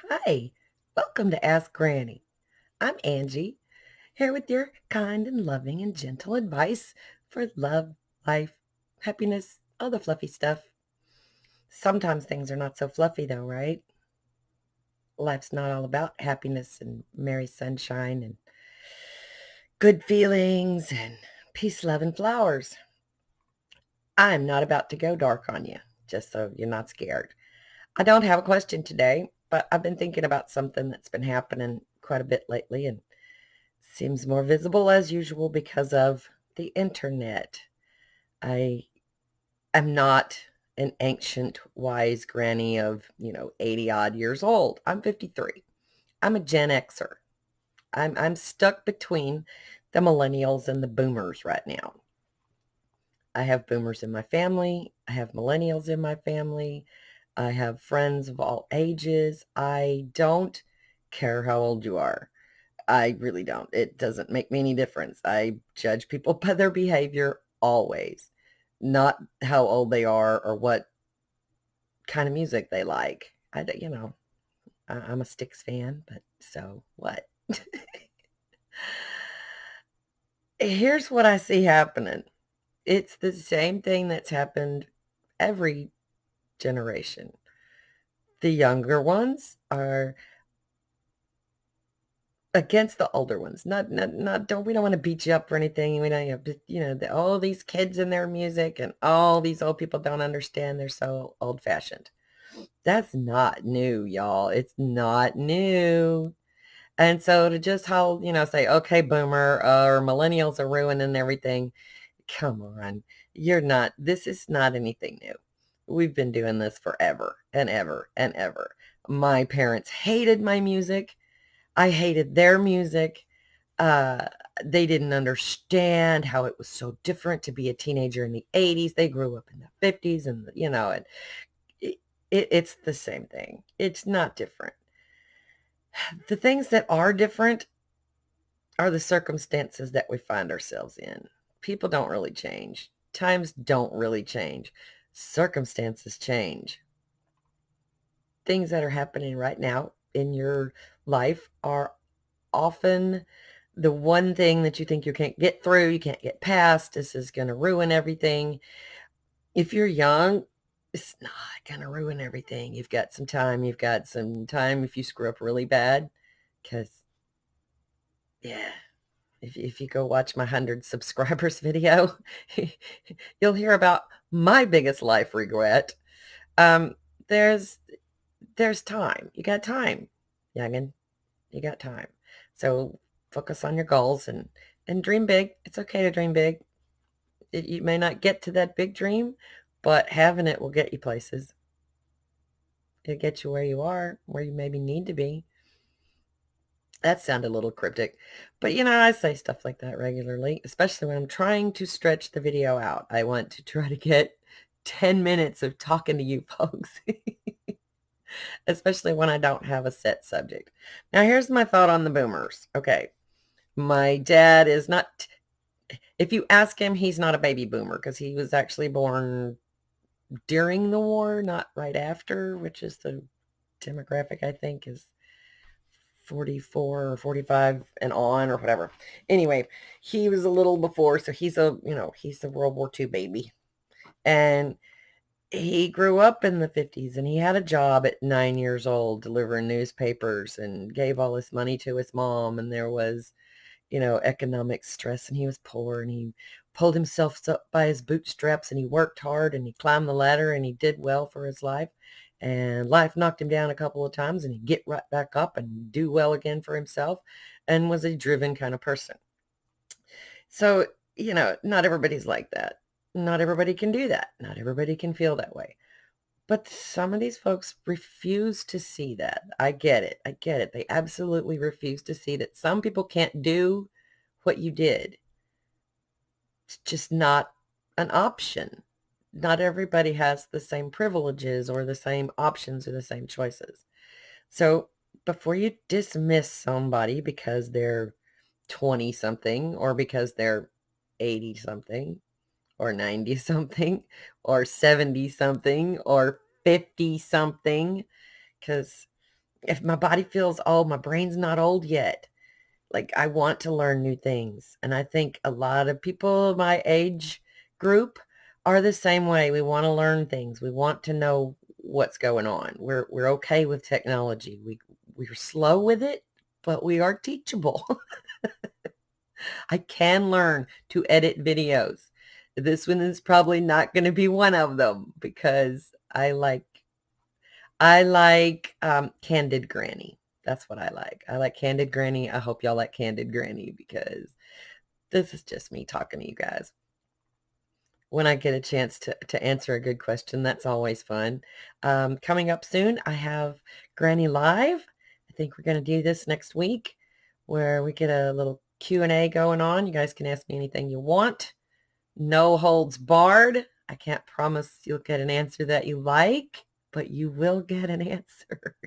Hi, welcome to Ask Granny. I'm Angie, here with your kind and loving and gentle advice for love, life, happiness, all the fluffy stuff. Sometimes things are not so fluffy though, right? Life's not all about happiness and merry sunshine and good feelings and peace, love, and flowers. I'm not about to go dark on you, just so you're not scared. I don't have a question today, but I've been thinking about something that's been happening quite a bit lately and seems more visible as usual because of the internet. I am not an ancient wise granny of, 80 odd years old. I'm 53. I'm a Gen Xer. I'm stuck between the millennials and the boomers right now. I have boomers in my family. I have millennials in my family. I have friends of all ages. I don't care how old you are. I really don't. It doesn't make me any difference. I judge people by their behavior always, not how old they are or what kind of music they like. I'm a Styx fan, but so what? Here's what I see happening. It's the same thing that's happened every generation. The younger ones are against the older ones. Not don't we don't want to beat you up or anything. We don't, all these kids and their music and all these old people don't understand. They're so old fashioned. That's not new, y'all. It's not new. And so to just say, okay, boomer or millennials are ruining everything. Come on. This is not anything new. We've been doing this forever and ever and ever. My parents hated my music. I hated their music. Uh, they didn't understand how it was so different to be a teenager in the 80s. They grew up in the 50s and, and it, it's the same thing. It's not different. The things that are different are the circumstances that we find ourselves in. People don't really change. Times don't really change. Circumstances change. Things that are happening right now in your life are often the one thing that you think you can't get through, you can't get past, this is going to ruin everything. If you're young, it's not going to ruin everything. You've got some time. You've got some time if you screw up really bad. Because, yeah, if you go watch my 100 subscribers video, you'll hear about my biggest life regret. Um, there's there's time. You got time, youngin'. You got time. So focus on your goals and dream big. It's okay to dream big. You may not get to that big dream, but having it will get you places. It'll get you where you are, where you maybe need to be. That sounded a little cryptic, but I say stuff like that regularly, especially when I'm trying to stretch the video out. I want to try to get 10 minutes of talking to you folks, especially when I don't have a set subject. Now, here's my thought on the boomers. Okay. My dad is not, if you ask him, he's not a baby boomer because he was actually born during the war, not right after, which is the demographic I think is 44 or 45 and on or whatever. Anyway, he was a little before, so he's a World War II baby. And he grew up in the 50s and he had a job at 9 years old delivering newspapers and gave all his money to his mom. And there was economic stress and he was poor and he pulled himself up by his bootstraps and he worked hard and he climbed the ladder and he did well for his life. And life knocked him down a couple of times and he'd get right back up and do well again for himself and was a driven kind of person. So, not everybody's like that. Not everybody can do that. Not everybody can feel that way. But some of these folks refuse to see that. I get it. I get it. They absolutely refuse to see that some people can't do what you did. It's just not an option. Not everybody has the same privileges or the same options or the same choices. So before you dismiss somebody because they're 20 something or because they're 80 something or 90 something or 70 something or 50 something, because If my body feels old, my brain's not old yet. Like, I want to learn new things. And I think a lot of people my age group are the same way. We want to learn things. We want to know what's going on. We're okay with technology. We're slow with it, but we are teachable. I can learn to edit videos. This one is probably not going to be one of them because I like Candid Granny. That's what I like. I like Candid Granny. I hope y'all like Candid Granny because this is just me talking to you guys. When I get a chance to answer a good question, that's always fun. Coming up soon, I have Granny Live. I think we're going to do this next week where we get a little Q&A going on. You guys can ask me anything you want. No holds barred. I can't promise you'll get an answer that you like, but you will get an answer.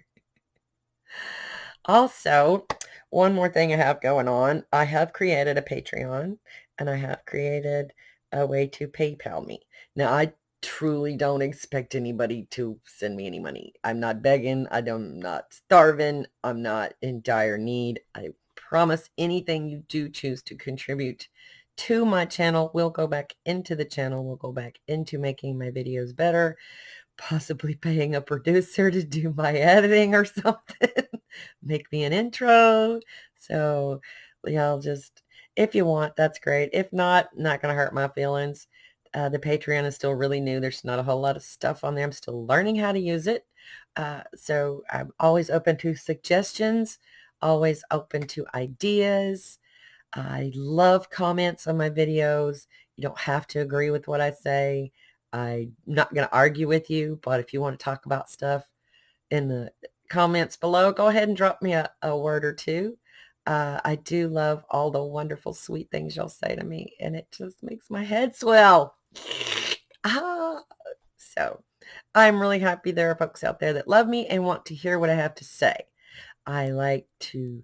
Also, one more thing I have going on. I have created a Patreon and I have created a way to PayPal me. Now, I truly don't expect anybody to send me any money. I'm not begging. I'm not starving. I'm not in dire need. I promise anything you do choose to contribute to my channel will go back into the channel, will go back into making my videos better, possibly paying a producer to do my editing or something. Make me an intro. So y'all just, if you want, that's great. If not going to hurt my feelings. The Patreon is still really new. There's not a whole lot of stuff on there. I'm still learning how to use it. So I'm always open to suggestions, always open to ideas. I love comments on my videos. You don't have to agree with what I say. I'm not going to argue with you, but if you want to talk about stuff in the comments below, go ahead and drop me a word or two. I do love all the wonderful, sweet things you'll say to me, and it just makes my head swell. So I'm really happy there are folks out there that love me and want to hear what I have to say. I like to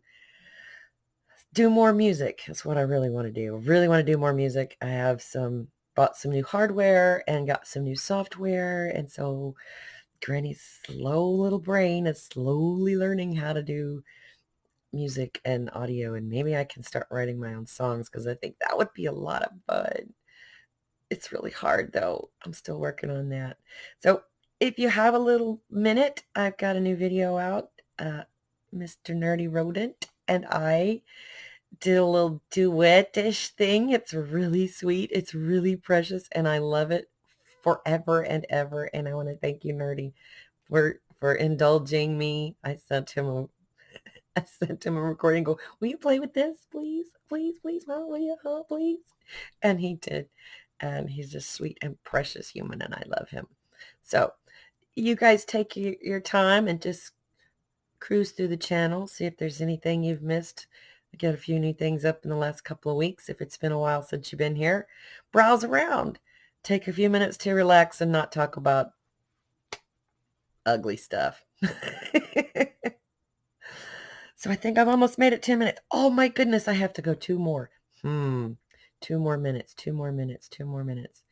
do more music. That's what I really want to do. I really want to do more music. I have bought some new hardware and got some new software. And so Granny's slow little brain is slowly learning how to do music and audio. And maybe I can start writing my own songs because I think that would be a lot of fun. It's really hard though. I'm still working on that. So if you have a little minute, I've got a new video out. Mr. Nerdy Rodent and I did a little duet-ish thing. It's really sweet. It's really precious, and I love it forever and ever. And I want to thank you, Nerdy, for indulging me. I sent him a recording. Go, will you play with this, please, please, please, Mom, will you, please? And he did, and he's just sweet and precious human, and I love him. So you guys take your time and just cruise through the channel, see if there's anything you've missed. I got a few new things up in the last couple of weeks. If it's been a while since you've been here, browse around. Take a few minutes to relax and not talk about ugly stuff. So I think I've almost made it 10 minutes. Oh my goodness, I have to go 2 more. 2 more minutes, 2 more minutes, 2 more minutes.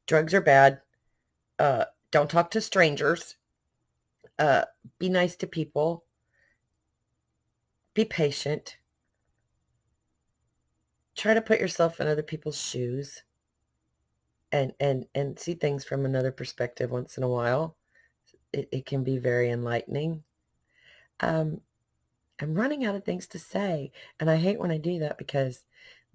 Drugs are bad. Don't talk to strangers. Be nice to people. Be patient. Try to put yourself in other people's shoes and see things from another perspective once in a while. It can be very enlightening. I'm running out of things to say, and I hate when I do that because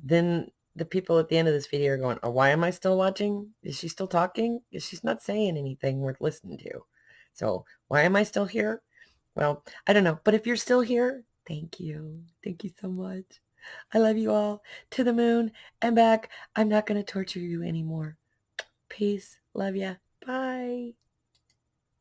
then the people at the end of this video are going, oh, why am I still watching? Is she still talking? She's not saying anything worth listening to. So why am I still here? Well, I don't know. But if you're still here, thank you. Thank you so much. I love you all. To the moon and back. I'm not going to torture you anymore. Peace. Love ya. Bye.